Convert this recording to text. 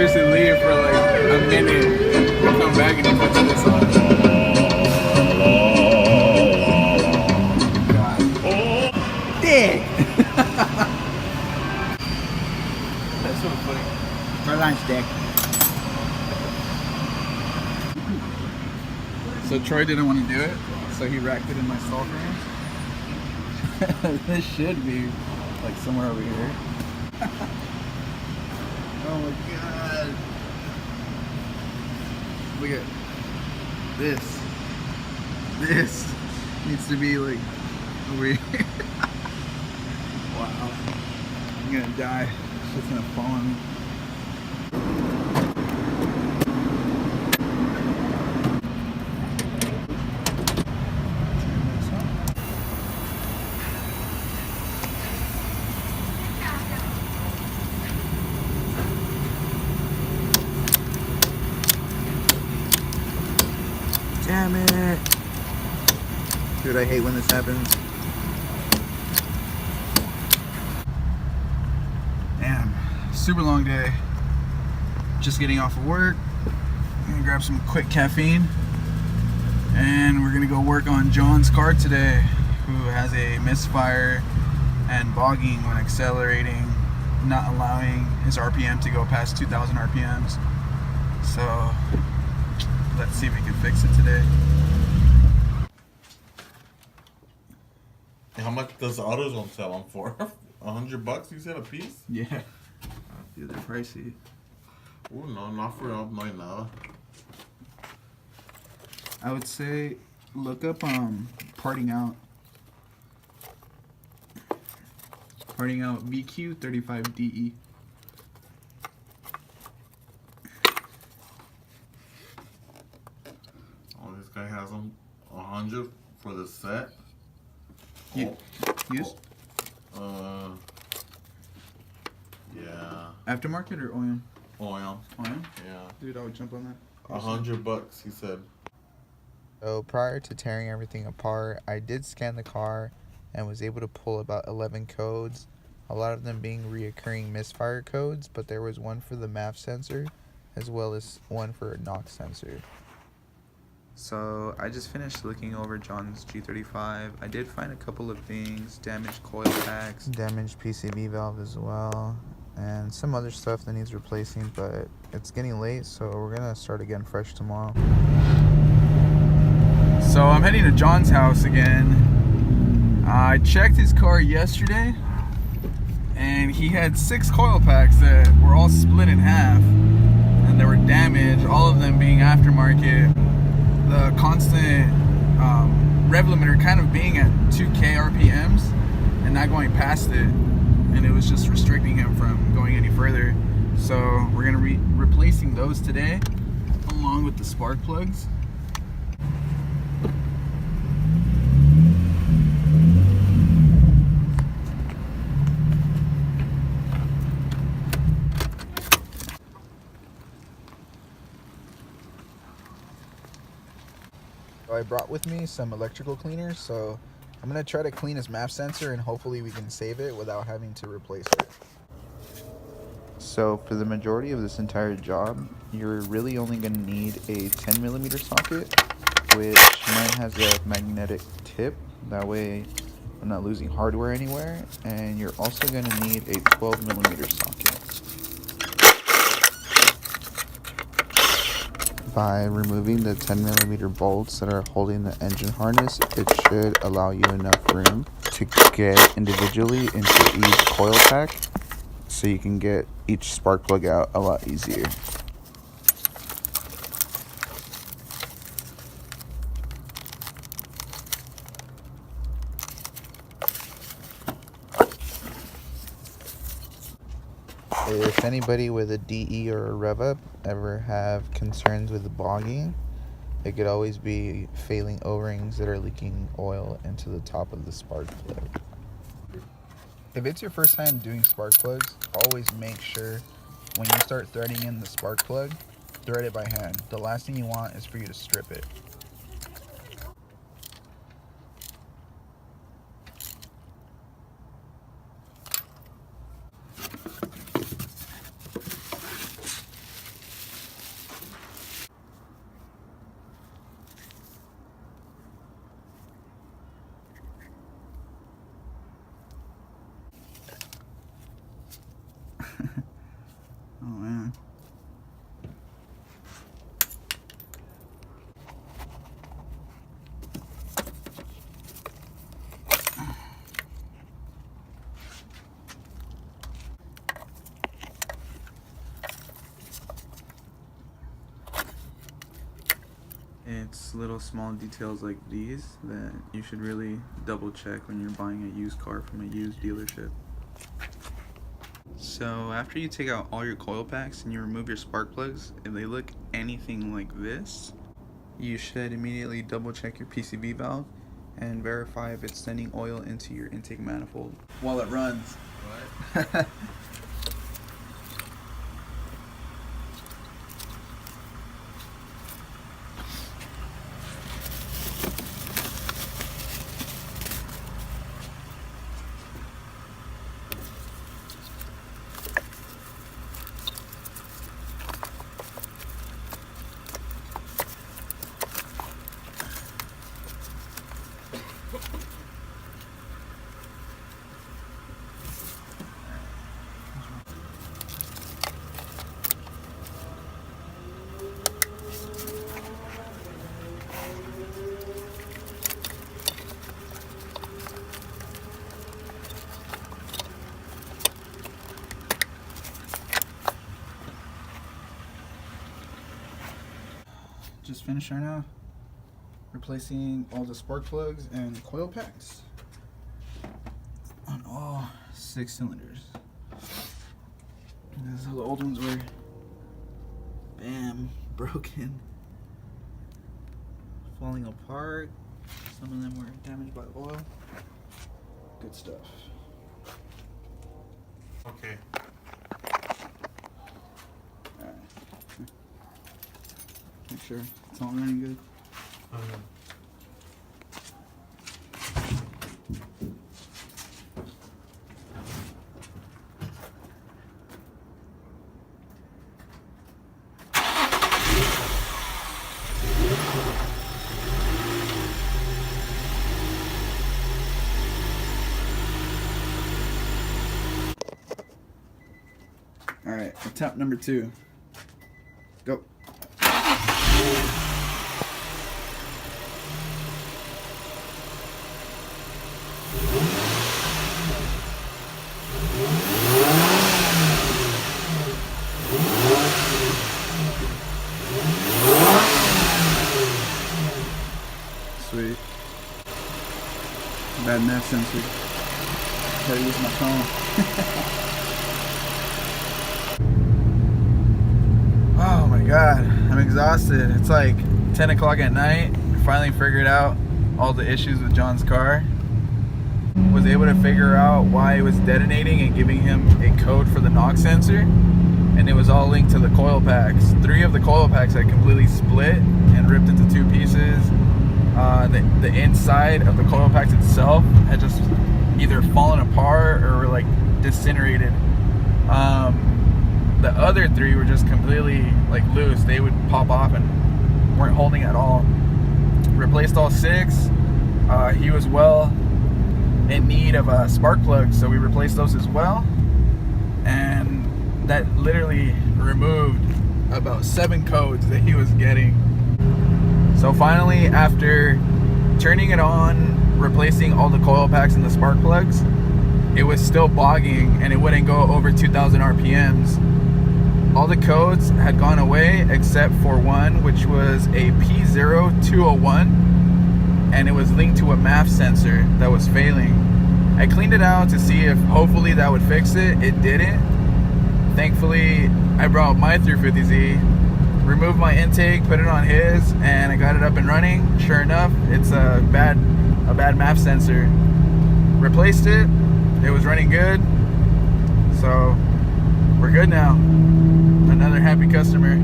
seriously leave for like a minute and come back and he puts this on. God. Dick! That's so funny. For lunch, Dick. So Troy didn't want to do it, so he racked it in my stall frame. This should be like somewhere over here. Oh my god. Look at this. This needs to be like over here. Wow. I'm gonna die. It's just gonna fall on me. Damn it. Dude, I hate when this happens. Damn. Super long day. Just getting off of work. I'm gonna grab some quick caffeine. And we're gonna go work on John's car today, who has a misfire and bogging when accelerating, not allowing his RPM to go past 2,000 RPMs. So let's see if we can fix it today. How much does AutoZone sell them for? $100 you said a piece? Yeah. Dude, they're pricey. Oh no, not for right now. I would say look up parting out VQ35DE. Oh, this guy has them 100 for the set. Used? Yeah. Aftermarket or OEM? Oil. OEM? Yeah. Dude, I would jump on that. $100, he said. So prior to tearing everything apart, I did scan the car and was able to pull about 11 codes, a lot of them being reoccurring misfire codes, but there was one for the MAF sensor as well as one for a NOx sensor. So I just finished looking over John's G35. I did find a couple of things: damaged coil packs, damaged PCV valve as well, and some other stuff that needs replacing, but it's getting late, so we're gonna start again fresh tomorrow. So I'm heading to John's house again. I checked his car yesterday and he had 6 coil packs that were all split in half and they were damaged, all of them being aftermarket. The constant rev limiter kind of being at 2K RPMs and not going past it, and it was just restricting him from going any further. So we're gonna be replacing those today along with the spark plugs. I brought with me some electrical cleaners, so I'm going to try to clean his MAF sensor and hopefully we can save it without having to replace it. So for the majority of this entire job, you're really only going to need a 10mm socket, which mine has a magnetic tip, that way I'm not losing hardware anywhere, and you're also going to need a 12mm socket. By removing the 10mm bolts that are holding the engine harness, it should allow you enough room to get individually into each coil pack, so you can get each spark plug out a lot easier. If anybody with a DE or a rev up ever have concerns with the bogging, it could always be failing O-rings that are leaking oil into the top of the spark plug. If it's your first time doing spark plugs, always make sure when you start threading in the spark plug, thread it by hand. The last thing you want is for you to strip it. It's little small details like these that you should really double check when you're buying a used car from a used dealership. So after you take out all your coil packs and you remove your spark plugs, if they look anything like this, you should immediately double check your PCV valve and verify if it's sending oil into your intake manifold while it runs. What? Just finished right now replacing all the spark plugs and coil packs on all 6 cylinders. This is how the old ones were. Bam, broken, falling apart. Some of them were damaged by oil. Good stuff. Okay. Make sure it's all running good. All right, attempt number 2. Go. Sweet. Bad MAF sensor. Gotta use my phone. Oh my god, I'm exhausted. It's like 10 o'clock at night. Finally figured out all the issues with John's car. Was able to figure out why it was detonating and giving him a code for the knock sensor. And it was all linked to the coil packs. 3 of the coil packs had completely split and ripped into 2 pieces. The inside of the coil packs itself had just either fallen apart or like disintegrated. The other 3 were just completely like loose. They would pop off and weren't holding at all. Replaced all 6. He was well in need of a spark plug, so we replaced those as well. And that literally removed about 7 codes that he was getting. So finally, after turning it on, replacing all the coil packs and the spark plugs, it was still bogging and it wouldn't go over 2,000 RPMs. All the codes had gone away except for one, which was a P0201, and it was linked to a MAF sensor that was failing. I cleaned it out to see if hopefully that would fix it. It didn't. Thankfully, I brought my 350Z, removed my intake, put it on his, and I got it up and running. Sure enough, it's a bad MAF sensor. Replaced it. It was running good. So we're good now. Another happy customer.